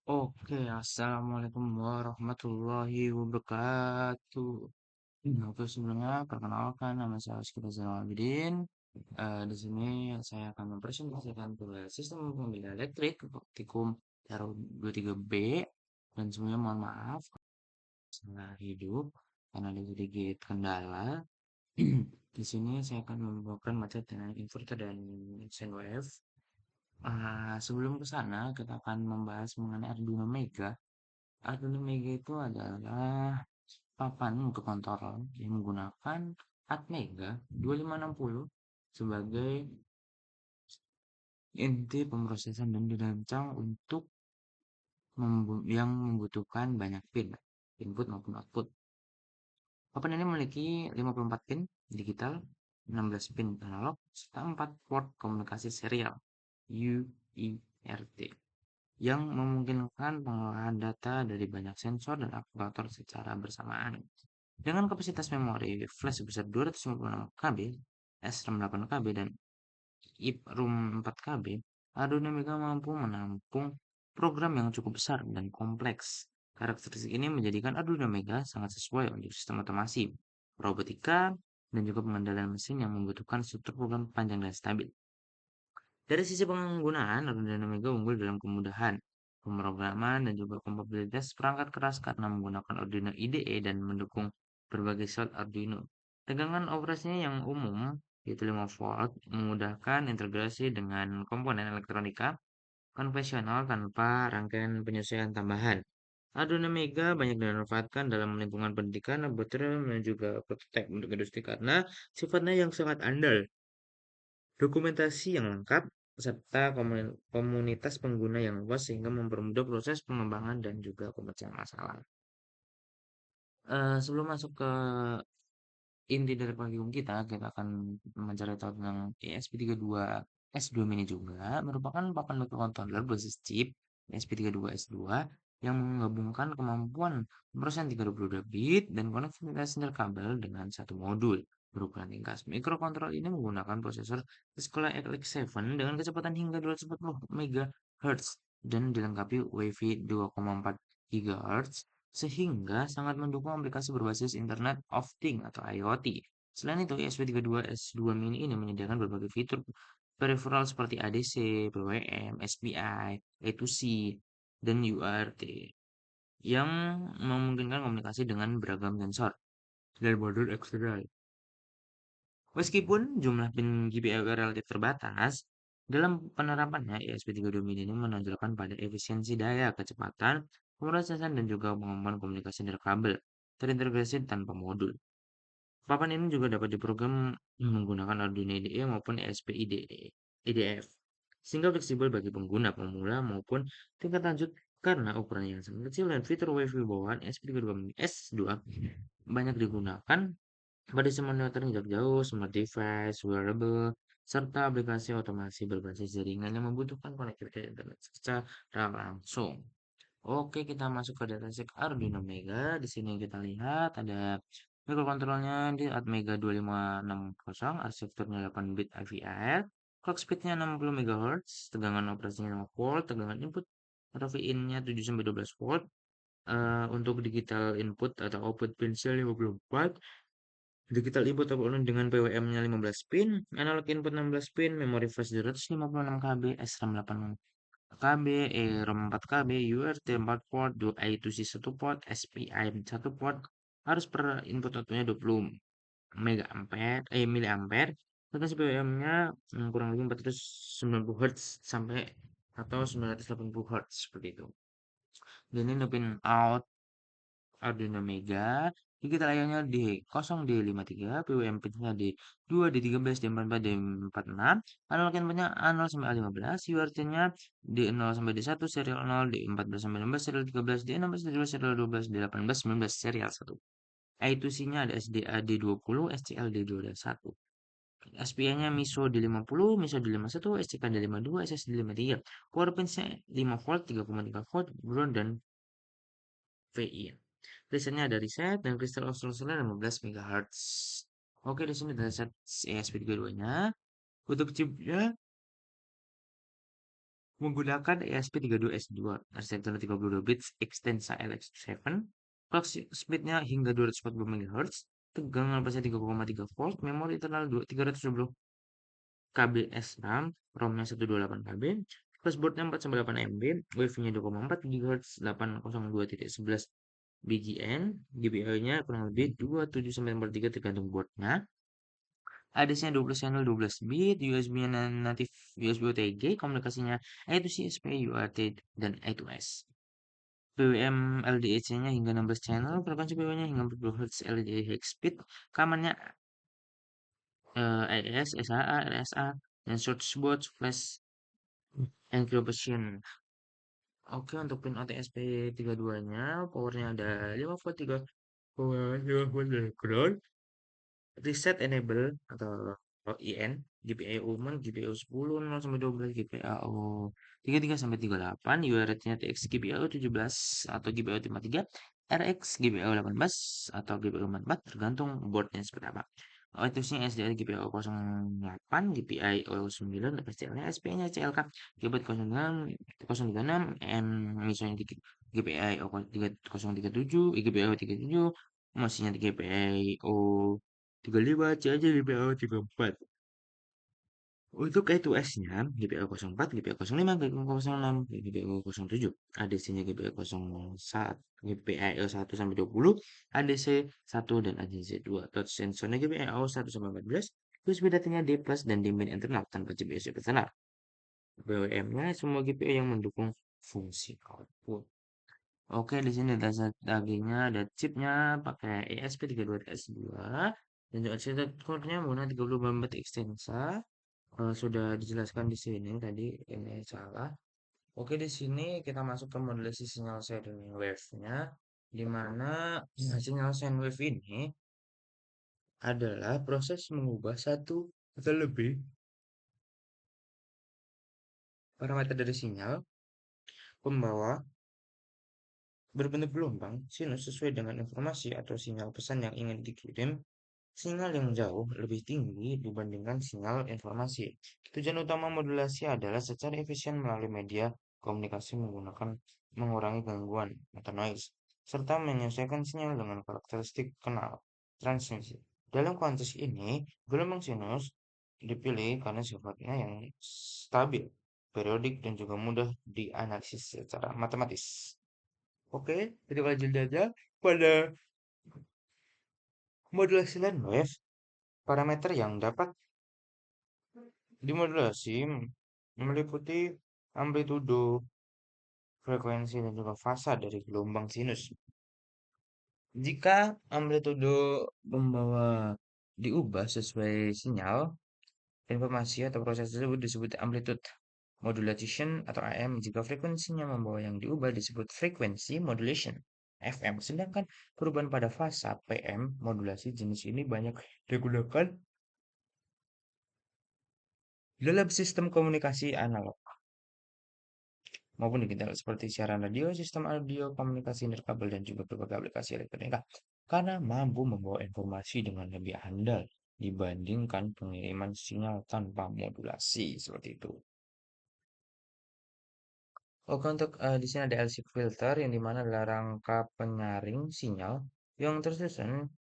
Oke, assalamualaikum warahmatullahi wabarakatuh. Oke, sebelumnya perkenalkan nama saya Rizky Rizal Abidin. Di sini saya akan mempresentasikan tugas sistem pembeda elektrik praktikum TARU 23B dan sebelumnya mohon maaf salah hidup karena ada sedikit kendala. Di sini saya akan membawakan materi dengan inverter dan sine wave. Sebelum ke sana, kita akan membahas mengenai Arduino Mega. Arduino Mega itu adalah papan untuk kontrol yang menggunakan Atmega 2560 sebagai inti pemrosesan dan dirancang untuk yang membutuhkan banyak pin, input maupun output. Papan ini memiliki 54 pin digital, 16 pin analog, serta 4 port komunikasi serial UERT yang memungkinkan pengolahan data dari banyak sensor dan aktuator secara bersamaan. Dengan kapasitas memori flash sebesar 256 KB, SRAM 8 KB, dan EEPROM 4 KB, Arduino Mega mampu menampung program yang cukup besar dan kompleks. Karakteristik ini menjadikan Arduino Mega sangat sesuai untuk sistem otomasi, robotika, dan juga pengendalian mesin yang membutuhkan struktur program panjang dan stabil. Dari sisi penggunaan, Arduino Mega unggul dalam kemudahan pemrograman dan juga kompatibilitas perangkat keras karena menggunakan Arduino IDE dan mendukung berbagai slot Arduino. Tegangan operasinya yang umum, yaitu 5 volt, memudahkan integrasi dengan komponen elektronika konvensional tanpa rangkaian penyesuaian tambahan. Arduino Mega banyak dimanfaatkan dalam lingkungan pendidikan, laboratorium, dan juga prototipe untuk industri karena sifatnya yang sangat andal, dokumentasi yang lengkap, serta komunitas pengguna yang luas sehingga mempermudah proses pengembangan dan juga pemecahan masalah. Sebelum masuk ke inti dari kurikulum kita, kita akan mencari tahu tentang ESP32 S2 Mini juga merupakan papan microcontroller berbasis chip ESP32 S2 yang menggabungkan kemampuan pemrosesan 32 bit dan konektivitas kabel dengan satu modul berukuran ringkas. Mikrokontroller ini menggunakan prosesor Skylake Alex 7 dengan kecepatan hingga 240 MHz dan dilengkapi Wi-Fi 2,4 GHz sehingga sangat mendukung aplikasi berbasis Internet of Things atau IoT. Selain itu, ESP32 S2 Mini ini menyediakan berbagai fitur peripheral seperti ADC, PWM, SPI, A2C, dan UART yang memungkinkan komunikasi dengan beragam sensor dan modul eksternal. Meskipun jumlah pin GPIO relatif terbatas, dalam penerapannya ESP32 Mini ini menonjolkan pada efisiensi daya, kecepatan, pemrosesan, dan juga kemampuan komunikasi nirkabel terintegrasi tanpa modul. Papan ini juga dapat diprogram menggunakan Arduino IDE maupun ESP IDE, IDF, sehingga fleksibel bagi pengguna pemula maupun tingkat lanjut karena ukurannya yang sangat kecil dan fitur WiFi bawaan ESP32 S2 banyak digunakan pada semua monitoring jarak jauh, smart device, wearable, serta aplikasi otomasi berbasis jaringan yang membutuhkan konektivitas internet secara langsung. Oke, kita masuk ke datasheet Arduino Mega. Di sini kita lihat ada microcontrollernya di Atmega 2560, arsitekturnya 8 bit IVR, clock speednya 60 MHz, tegangan operasinya 5 volt, tegangan input atau VIN-nya 7-12 volt, untuk digital input atau output pinnya 54, digital input atau output dengan PWM-nya 15 pin, analog input 16 pin, memori flash 256 KB, SRAM 8 KB, ROM 4 KB, UART 4 port, I2C 1 port, SPI 1 port, harus per input outputnya 20 mega ampere, miliampere, frekuensi PWM-nya kurang lebih 490 Hz sampai atau 980 Hz seperti itu. Dan ini pin out Arduino Mega, digital I/O-nya D0D53, PWM pinnya D2, D13, D44, D46, analog inputnya A0 sampai A15, UART-nya D0 sampai D1, serial 0, D14 sampai 16, serial 13, D16, D2, serial 12, D18, 19, serial 1. I2C-nya ada SDA D20, SCL D21. SPI-nya MISO D50, MISO D51, SCK D52, SSD D53. Power pins-nya 5 volt, 3,3 volt, ground dan VI. Resetnya ada reset dan kristal oscillosonnya 15 MHz. Oke, di sini ada set ESP32-nya. Untuk chipnya Menggunakan ESP32S2 arsitektur 32 bits Extensa LX7, clock speednya hingga 240 MHz, tegangan pasnya 3,3 volt, memori internal 370 KB SRAM, ROM-nya 128 KB, flash board-nya 4 8 MB, WiFi-nya 2,4 GHz, 802.11 BGN, GPIO-nya kurang lebih 27 sampai 43 tergantung board-nya. Adesnya 12 channel 12 bit, USB-nya natif USB OTG, komunikasinya A2C, SPI, UART, dan A2S. PWM LDAC-nya hingga 16 channel, frekuensi PWM-nya hingga 40 Hz, LDA high speed, kamarnya AES, SHA, RSA, dan short boot, flash encryption. Oke, untuk pin OTSP32-nya, powernya ada 5 volt, 3 power, 5 volt dari ground, reset enable atau IN, GPIO 10, GPIO 10, 0 sampai 12, GPIO 33 sampai 38, UART-nya TX GPIO 17 atau GPIO 53, RX GPIO 18 atau GPIO 44, tergantung boardnya seperti apa. OITUS-nya SDL GPIO 08, GPIO 9, STL-nya SPI-nya CLK, GB 036, M misalnya GPIO 3037, GPIO 37, masihnya GPIO 35, C aja GPIO 34. Untuk E2S-nya, GPIO 04, GPIO 05, GPIO 06, GPIO 07. ADC-nya GPIO 01, GPIO 1 sampai 20, ADC 1 dan ADC 2. Touch sensornya GPIO 1 sampai 14. USB datanya D plus dan D-min internal tanpa GPS eksternal. BWM-nya semua GPIO yang mendukung fungsi output. Oke, di sini dagingnya ada chipnya pakai ESP32S2 dan juga chipset core-nya menggunakan 34 bit Extensa. Sudah dijelaskan di sini tadi ini salah. Oke, di sini kita masuk ke modulasi sinyal sine wave-nya, di mana sinyal sine wave ini adalah proses mengubah satu atau lebih parameter dari sinyal pembawa berbentuk gelombang sinus sesuai dengan informasi atau sinyal pesan yang ingin dikirim. Sinyal yang jauh lebih tinggi dibandingkan sinyal informasi. Tujuan utama modulasi adalah secara efisien melalui media komunikasi menggunakan mengurangi gangguan atau noise, serta menyesuaikan sinyal dengan karakteristik kanal transmisi. Dalam konteks ini, gelombang sinus dipilih karena sifatnya yang stabil, periodik, dan juga mudah dianalisis secara matematis. Oke, itu lanjut aja pada modulasi line wave. Parameter yang dapat dimodulasi meliputi amplitudo, frekuensi, dan juga fasa dari gelombang sinus. Jika amplitudo membawa diubah sesuai sinyal, informasi atau proses tersebut disebut amplitude modulation atau AM. Jika frekuensinya membawa yang diubah disebut frekuensi modulation FM. Sedangkan perubahan pada fasa PM modulasi jenis ini banyak digunakan dalam sistem komunikasi analog maupun digital seperti siaran radio, sistem audio, komunikasi nirkabel, dan juga berbagai aplikasi elektronika karena mampu membawa informasi dengan lebih handal dibandingkan pengiriman sinyal tanpa modulasi seperti itu. Oke, untuk di sini ada LC filter yang dimana adalah rangka penyaring sinyal yang tersusun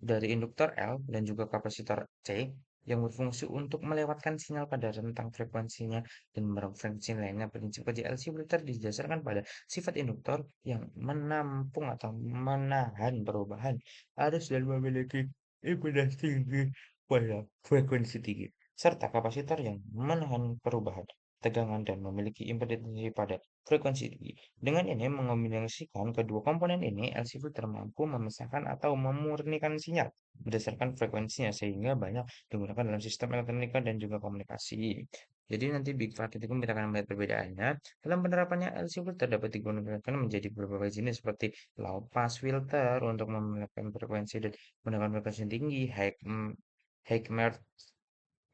dari induktor L dan juga kapasitor C yang berfungsi untuk melewatkan sinyal pada rentang frekuensinya dan frekuensi lainnya. Prinsip kerja LC filter didasarkan pada sifat induktor yang menampung atau menahan perubahan arus dan memiliki impedans tinggi pada frekuensi tinggi, serta kapasitor yang menahan perubahan tegangan dan memiliki impedansi pada frekuensi tinggi. Dengan ini mengombinasikan kedua komponen ini, LC filter mampu memisahkan atau memurnikan sinyal berdasarkan frekuensinya sehingga banyak digunakan dalam sistem elektronika dan juga komunikasi. Jadi nanti Big Praktikum kita akan melihat perbedaannya. Dalam penerapannya LC filter dapat digunakan menjadi beberapa jenis seperti low pass filter untuk memiliki frekuensi dan menggunakan frekuensi tinggi, high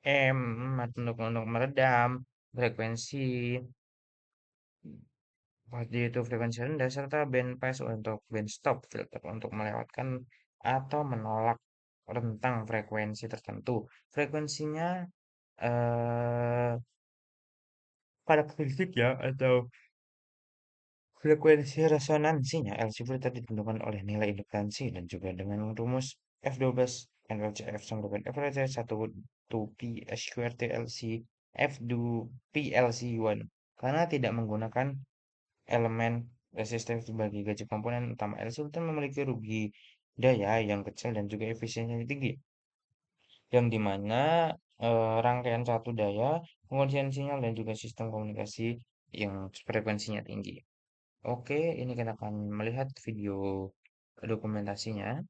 M untuk meredam frekuensi yaitu frekuensi rendah serta band pass untuk band stop filter untuk melewatkan atau menolak rentang frekuensi tertentu. Frekuensinya eh, karakteristiknya atau frekuensi resonansinya LC tadi ditentukan oleh nilai indukansi dan juga dengan rumus F12 NLCF sama dengan FLC 1 P square TLC F2 PLC1 karena tidak menggunakan elemen resistor sebagai gaji komponen utama LC memiliki rugi daya yang kecil dan juga efisiensi tinggi yang dimana rangkaian satu daya pengisian sinyal dan juga sistem komunikasi yang frekuensinya tinggi. Oke, ini kita akan melihat video dokumentasinya.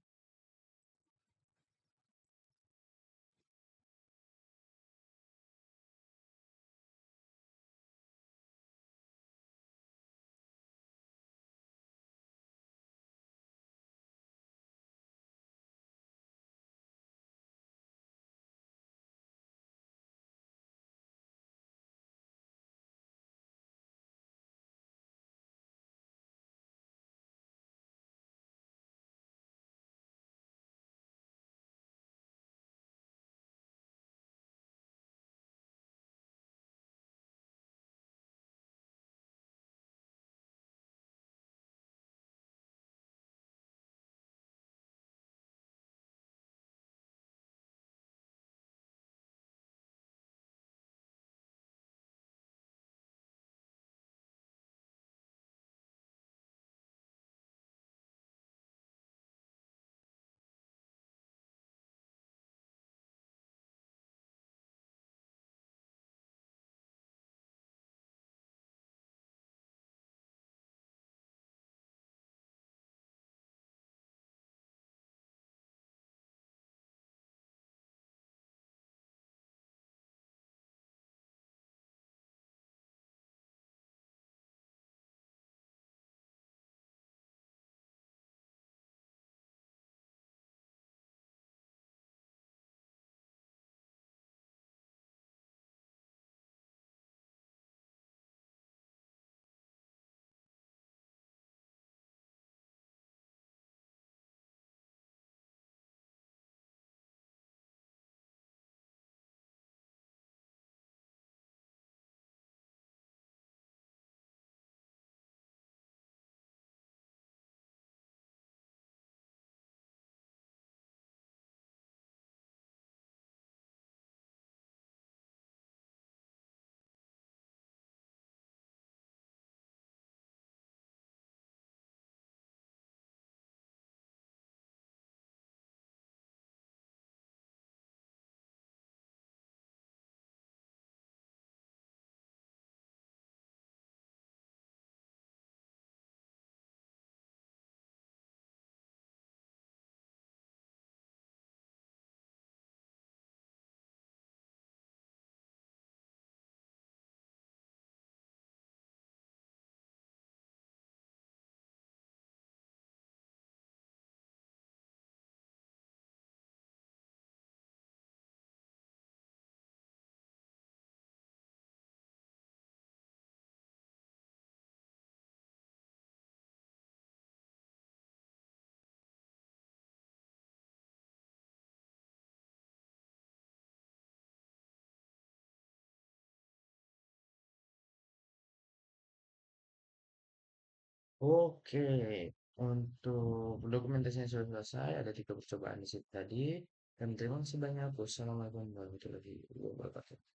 Oke, untuk dokumentasinya sudah selesai, ada 3 percobaan di situ tadi. Dan terima kasih banyak. Wassalamualaikum warahmatullahi wabarakatuh.